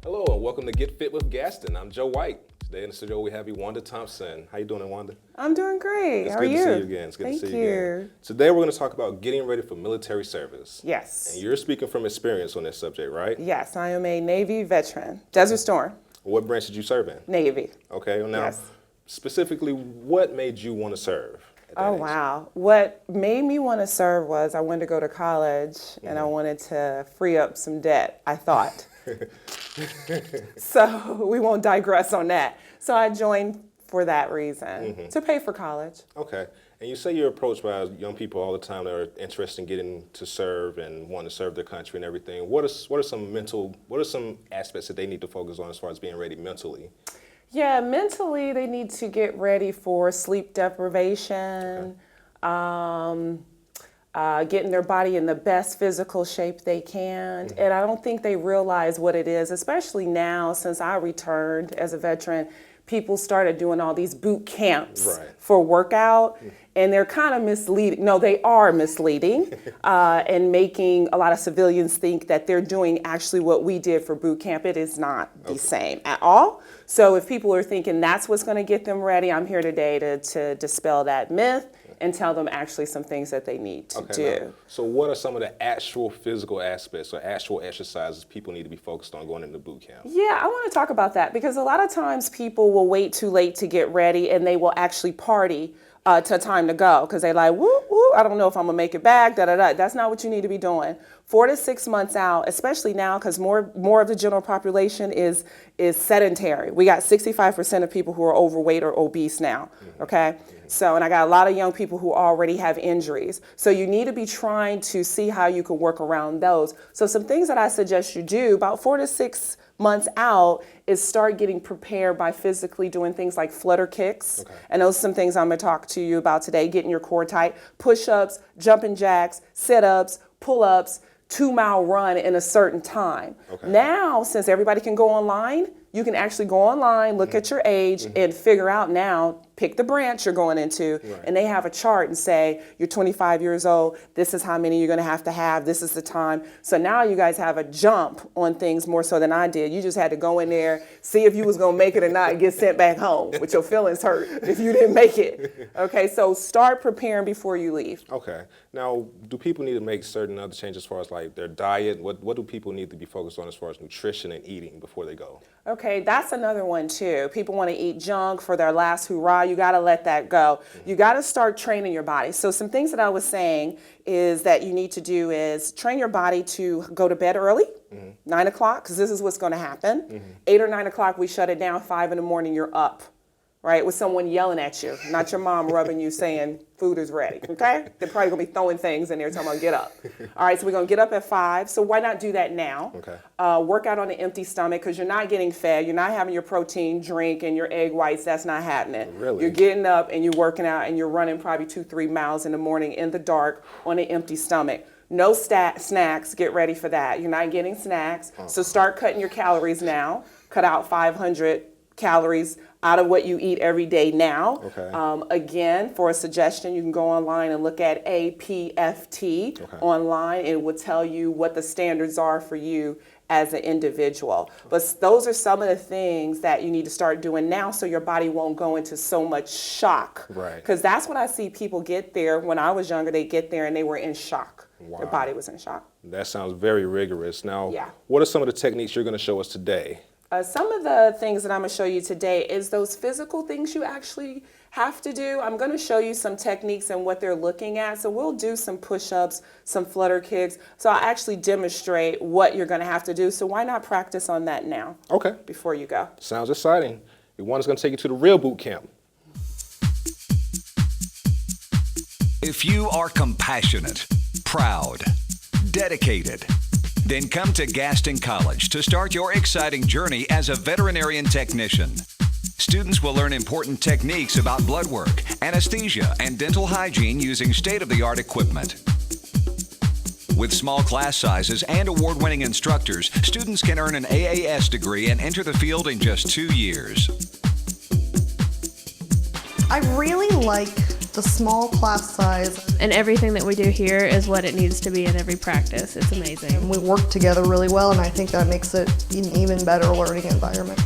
Hello and welcome to Get Fit with Gaston. I'm Joe White. Today in the studio we have Wanda Thompson. How you doing, Wanda? I'm doing great. How are you? It's good to see you again. It's good to see you again. Today we're going to talk about getting ready for military service. Yes. And you're speaking from experience on this subject, right? Yes, I am a Navy veteran. Desert Storm. What branch did you serve in? Navy. Okay. Well, now, Yes. specifically, what made you want to serve? At that Oh, age? wow. What made me want to serve was I wanted to go to college and I wanted to free up some debt, I thought. So we won't digress on that. So I joined for that reason, to pay for college. Okay. And you say you're approached by young people all the time that are interested in getting to serve and want to serve their country and everything. What are some aspects that they need to focus on as far as being ready mentally? Yeah, mentally they need to get ready for sleep deprivation, getting their body in the best physical shape they can. And I don't think they realize what it is, especially now since I returned as a veteran. People started doing all these boot camps for workout, and they're kind of misleading. No, they are misleading and making a lot of civilians think that they're doing actually what we did for boot camp. It is not the same at all. So if people are thinking that's what's going to get them ready, I'm here today to dispel that myth and tell them actually some things that they need to do. Now, so what are some of the actual physical aspects or actual exercises people need to be focused on going into boot camp? Yeah, I want to talk about that because a lot of times people will wait too late to get ready and they will actually party to time to go because they're like, woo, woo, I don't know if I'm gonna make it back, da da da. That's not what you need to be doing. 4 to 6 months out, especially now because more of the general population is sedentary. We got 65% of people who are overweight or obese now, okay? So, and I got a lot of young people who already have injuries. So you need to be trying to see how you can work around those. So some things that I suggest you do about 4 to 6 months out is start getting prepared by physically doing things like flutter kicks. And those are some things I'm gonna talk to you about today, getting your core tight, push-ups, jumping jacks, sit-ups, pull-ups, 2-mile run in a certain time. Now, since everybody can go online, you can actually go online, look at your age, and figure out now, pick the branch you're going into, and they have a chart and say, you're 25 years old, this is how many you're gonna have to have, this is the time. So now you guys have a jump on things more so than I did. You just had to go in there, see if you was gonna make it or not, and get sent back home with your feelings hurt if you didn't make it. Okay, so start preparing before you leave. Okay. Now, do people need to make certain other changes as far as like their diet? What do people need to be focused on as far as nutrition and eating before they go? Okay, that's another one too. People want to eat junk for their last hurrah. You got to let that go. You got to start training your body. So some things that I was saying is that you need to do is train your body to go to bed early, 9 o'clock, because this is what's going to happen. 8 or 9 o'clock, we shut it down. 5 in the morning, you're up, right? With someone yelling at you, not your mom rubbing you saying food is ready, okay? They're probably going to be throwing things in there talking about get up. All right, so we're going to get up at 5. So why not do that now? Work out on an empty stomach because you're not getting fed. You're not having your protein drink and your egg whites. That's not happening. Really? You're getting up and you're working out and you're running probably 2-3 miles in the morning in the dark on an empty stomach. No snacks. Get ready for that. You're not getting snacks. So start cutting your calories now. Cut out 500 calories out of what you eat every day now. Again, for a suggestion, you can go online and look at APFT online. It will tell you what the standards are for you as an individual. But those are some of the things that you need to start doing now so your body won't go into so much shock. Because that's what I see people get there. When I was younger, they get there and they were in shock. Their body was in shock. That sounds very rigorous. Now, what are some of the techniques you're going to show us today? Some of the things that I'm going to show you today is those physical things you actually have to do. I'm going to show you some techniques and what they're looking at. So we'll do some push-ups, some flutter kicks. So I'll actually demonstrate what you're going to have to do. So why not practice on that now? Before you go. Sounds exciting. One's going to take you to the real boot camp. If you are compassionate, proud, dedicated, then come to Gaston College to start your exciting journey as a veterinarian technician. Students will learn important techniques about blood work, anesthesia, and dental hygiene using state-of-the-art equipment. With small class sizes and award-winning instructors, students can earn an AAS degree and enter the field in just 2 years. I really like The small class size. And everything that we do here is what it needs to be in every practice. It's amazing. We work together really well, and I think that makes it an even better learning environment.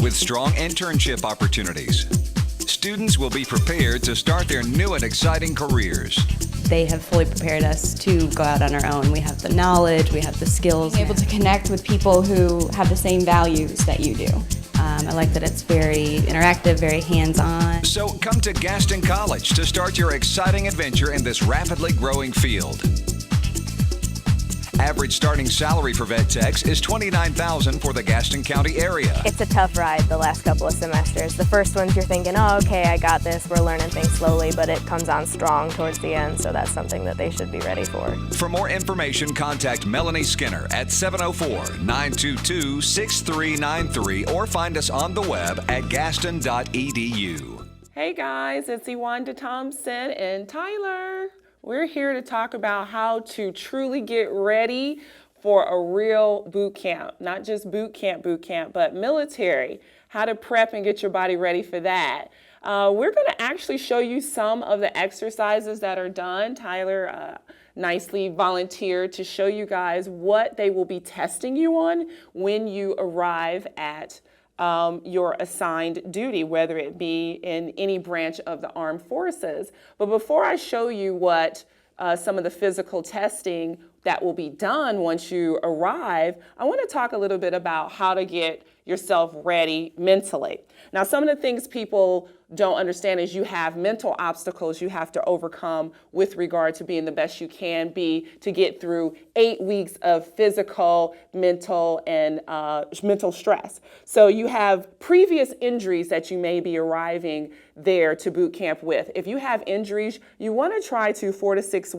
With strong internship opportunities, students will be prepared to start their new and exciting careers. They have fully prepared us to go out on our own. We have the knowledge, we have the skills. Being able to connect with people who have the same values that you do. I like that it's very interactive, very hands-on. So come to Gaston College to start your exciting adventure in this rapidly growing field. Average starting salary for vet techs is $29,000 for the Gaston County area. It's a tough ride the last couple of semesters. The first ones you're thinking, oh, okay, I got this, we're learning things slowly, but it comes on strong towards the end, so that's something that they should be ready for. For more information, contact Melanie Skinner at 704-922-6393 or find us on the web at gaston.edu. Hey guys, it's Iwanda Thompson and Tyler. We're here to talk about how to truly get ready for a real boot camp. Not just boot camp, but military. How to prep and get your body ready for that. We're going to actually show you some of the exercises that are done. Tyler nicely volunteered to show you guys what they will be testing you on when you arrive at your assigned duty, whether it be in any branch of the armed forces. But before I show you what some of the physical testing that will be done once you arrive, I want to talk a little bit about how to get yourself ready mentally. Now, some of the things people don't understand is you have mental obstacles you have to overcome with regard to being the best you can be to get through 8 weeks of physical, mental, and mental stress. So you have previous injuries that you may be arriving there to boot camp with. If you have injuries, you want to try to 4 to 6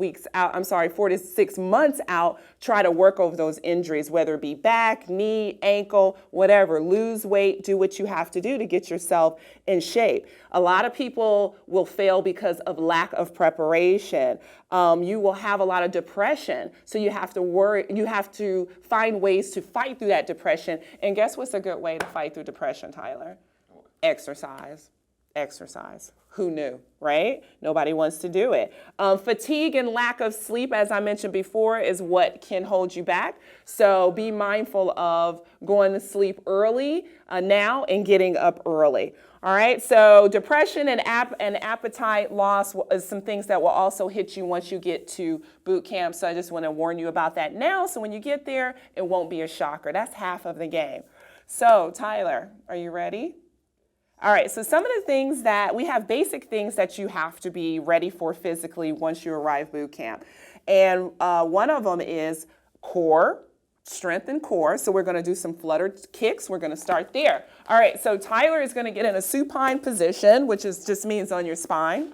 months out, try to work over those injuries, whether it be back, knee, ankle, whatever. Lose weight, do what you have to do to get yourself in shape. A lot of people will fail because of lack of preparation. You will have a lot of depression, so you have to worry. You have to find ways to fight through that depression. And guess what's a good way to fight through depression, Tyler? Exercise. Exercise. Who knew, right? Nobody wants to do it. Fatigue and lack of sleep, as I mentioned before, is what can hold you back. So be mindful of going to sleep early now and getting up early. All right, so depression and appetite loss is some things that will also hit you once you get to boot camp. So I just want to warn you about that now, so when you get there, it won't be a shocker. That's half of the game. So Tyler, are you ready? All right, so some of the things that we have, basic things that you have to be ready for physically once you arrive boot camp. And one of them is core, strength and core. So we're going to do some fluttered kicks. We're going to start there. All right, so Tyler is going to get in a supine position, which just means on your spine.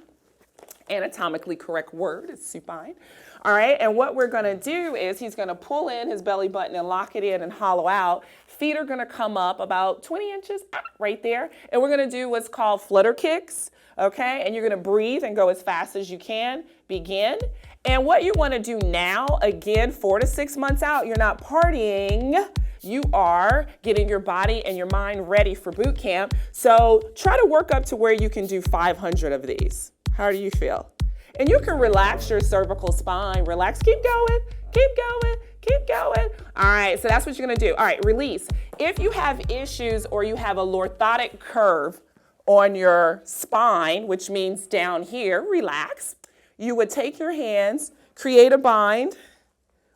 Anatomically correct word is supine. All right, and what we're going to do is he's going to pull in his belly button and lock it in and hollow out. Feet are going to come up about 20 inches right there. And we're going to do what's called flutter kicks, okay? And you're going to breathe and go as fast as you can. Begin. And what you want to do now, again, 4 to 6 months out, you're not partying. You are getting your body and your mind ready for boot camp. So try to work up to where you can do 500 of these. How do you feel? And you can relax your cervical spine. Relax, keep going, keep going, keep going. All right, so that's what you're gonna do. All right, release. If you have issues or you have a lordotic curve on your spine, which means down here, relax. You would take your hands, create a bind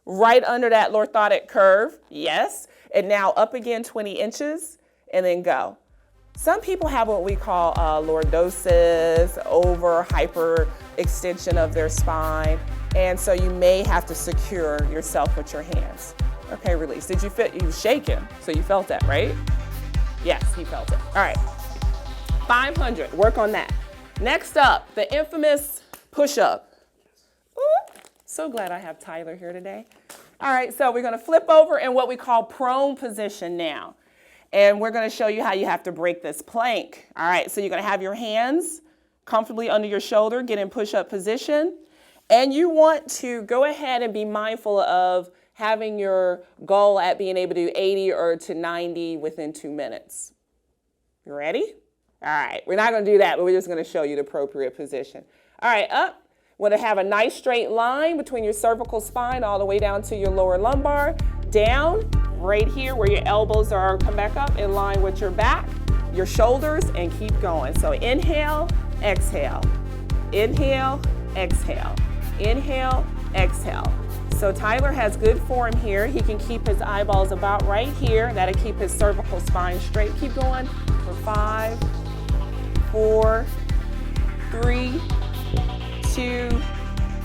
right under that lordotic curve, yes. And now up again 20 inches and then go. Some people have what we call lordosis, hyper extension of their spine. And so you may have to secure yourself with your hands. Okay, release. Did you feel, you shaking, so you felt that, right? Yes, he felt it. All right, 500, work on that. Next up, the infamous push-up. Ooh, so glad I have Tyler here today. All right, so we're gonna flip over in what we call prone position now. And we're gonna show you how you have to break this plank. All right, so you're gonna have your hands comfortably under your shoulder, get in push-up position. And you want to go ahead and be mindful of having your goal at being able to do 80 or to 90 within 2 minutes. You ready? All right, we're not gonna do that, but we're just gonna show you the appropriate position. All right, up. Want to have a nice straight line between your cervical spine all the way down to your lower lumbar. Down, right here where your elbows are, come back up in line with your back, your shoulders, and keep going. So inhale, exhale. Inhale, exhale. Inhale, exhale. So Tyler has good form here. He can keep his eyeballs about right here. That'll keep his cervical spine straight. Keep going for 5, 4, 3, 2,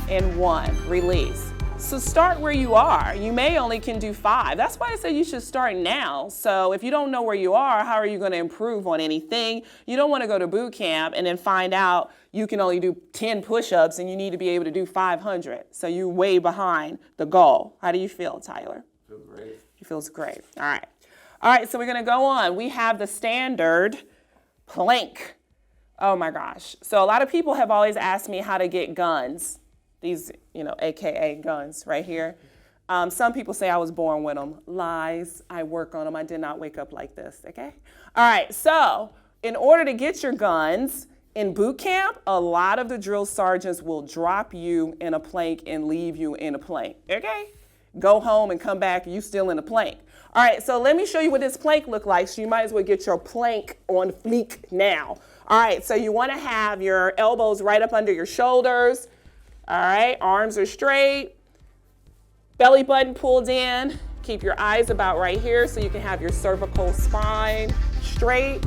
and 1. Release. So start where you are. You may only can do 5. That's why I say you should start now. So if you don't know where you are, how are you going to improve on anything? You don't want to go to boot camp and then find out you can only do 10 push-ups and you need to be able to do 500. So you're way behind the goal. How do you feel, Tyler? Feels great. He feels great. All right. All right, so we're going to go on. We have the standard plank. Oh my gosh. So a lot of people have always asked me how to get guns. These, AKA guns right here. Some people say I was born with them. Lies. I work on them. I did not wake up like this, okay? All right, so in order to get your guns, in boot camp, a lot of the drill sergeants will drop you in a plank and leave you in a plank, okay? Go home and come back, you still in a plank. All right, so let me show you what this plank look like, so you might as well get your plank on fleek now. All right, so you wanna have your elbows right up under your shoulders. All right, arms are straight, belly button pulled in. Keep your eyes about right here so you can have your cervical spine straight.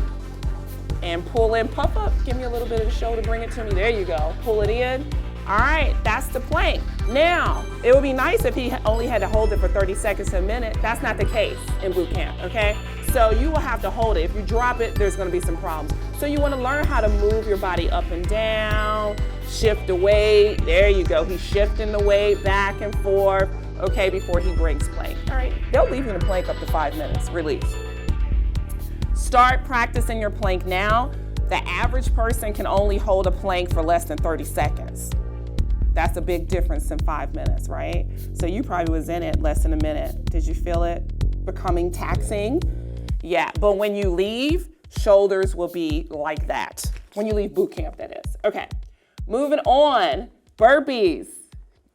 And pull in, puff up, give me a little bit of the shoulder, bring it to me, there you go, pull it in. All right, that's the plank. Now, it would be nice if he only had to hold it for 30 seconds to a minute. That's not the case in boot camp, okay? So you will have to hold it. If you drop it, there's gonna be some problems. So you wanna learn how to move your body up and down, shift the weight, there you go. He's shifting the weight back and forth, okay, before he breaks plank. All right, they'll leave you in a plank up to 5 minutes, release. Start practicing your plank now. The average person can only hold a plank for less than 30 seconds. That's a big difference in 5 minutes, right? So you probably was in it less than a minute. Did you feel it becoming taxing? Yeah, but when you leave, shoulders will be like that. When you leave boot camp, that is. Okay, moving on, burpees.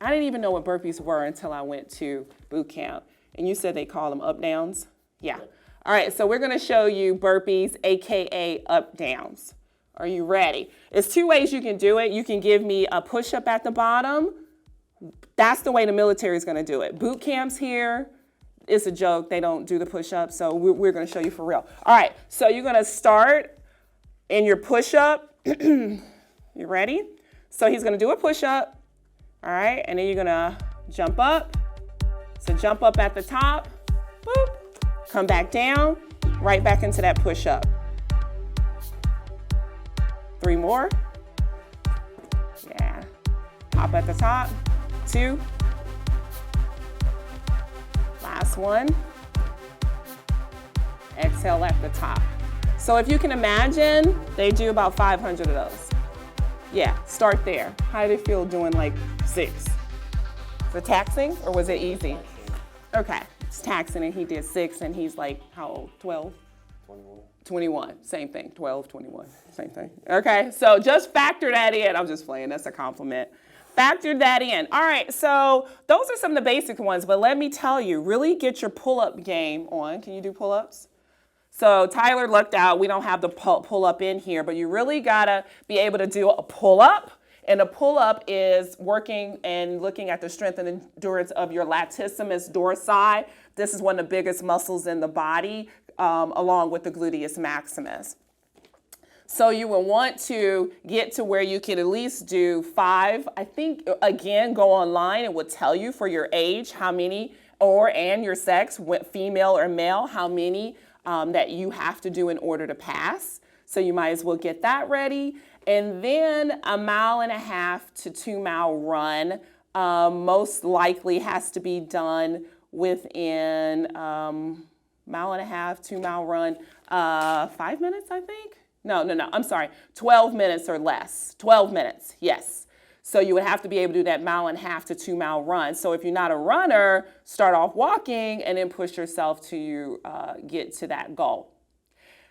I didn't even know what burpees were until I went to boot camp. And you said they call them up downs? Yeah. All right, so we're gonna show you burpees, AKA up downs. Are you ready? There's 2 ways you can do it. You can give me a push-up at the bottom. That's the way the military is gonna do it. Boot camps here, it's a joke. They don't do the push-up, so we're gonna show you for real. All right, so you're gonna start in your push-up. You ready? So he's gonna do a push-up, all right, and then you're gonna jump up. So jump up at the top, boop. Come back down, right back into that push-up. 3 more. Yeah. Hop at the top. 2. Last one. Exhale at the top. So if you can imagine, they do about 500 of those. Yeah, start there. How did it feel doing like 6? Was it taxing or was it easy? Okay. It's taxing and he did 6 and he's like, how old, 12? 21, same thing, 12, 21, same thing. Okay, so just factor that in. I'm just playing, that's a compliment. Factor that in. All right, so those are some of the basic ones, but let me tell you, really get your pull-up game on. Can you do pull-ups? So Tyler lucked out, we don't have the pull-up in here, but you really gotta be able to do a pull-up. And a pull-up is working and looking at the strength and endurance of your latissimus dorsi. This is one of the biggest muscles in the body, along with the gluteus maximus. So you will want to get to where you can at least do 5. I think, again, go online. It will tell you for your age how many, and your sex, female or male, how many that you have to do in order to pass. So you might as well get that ready. And then a 1.5 to 2 mile run most likely has to be done within 1.5, 2 mile run, 5 minutes, I think? No, I'm sorry, 12 minutes or less. 12 minutes, yes. So you would have to be able to do that 1.5 to 2 mile run. So if you're not a runner, start off walking and then push yourself to get to that goal.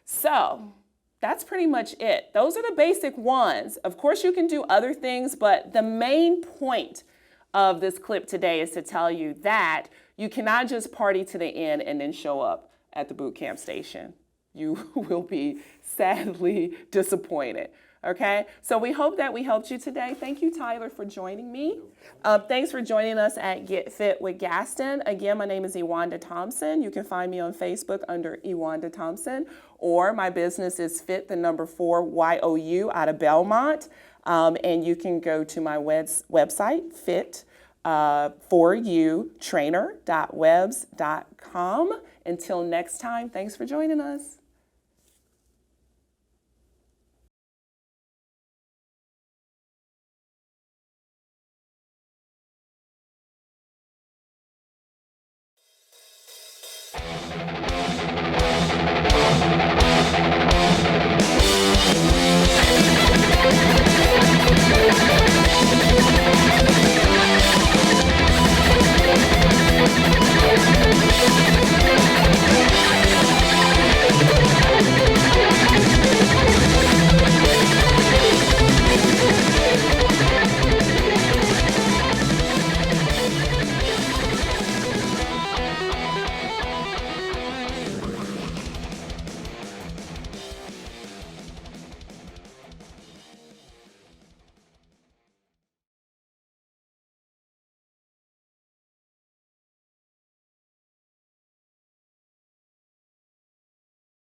So That's pretty much it. Those are the basic ones. Of course, you can do other things, but the main point of this clip today is to tell you that you cannot just party to the end and then show up at the boot camp station. You will be sadly disappointed. Okay, so we hope that we helped you today. Thank you, Tyler, for joining me. Thanks for joining us at Get Fit with Gaston. Again, my name is Iwanda Thompson. You can find me on Facebook under Iwanda Thompson, or my business is Fit, the number 4, YOU, out of Belmont. And you can go to my website, fit4utrainer.webs.com. Until next time, thanks for joining us.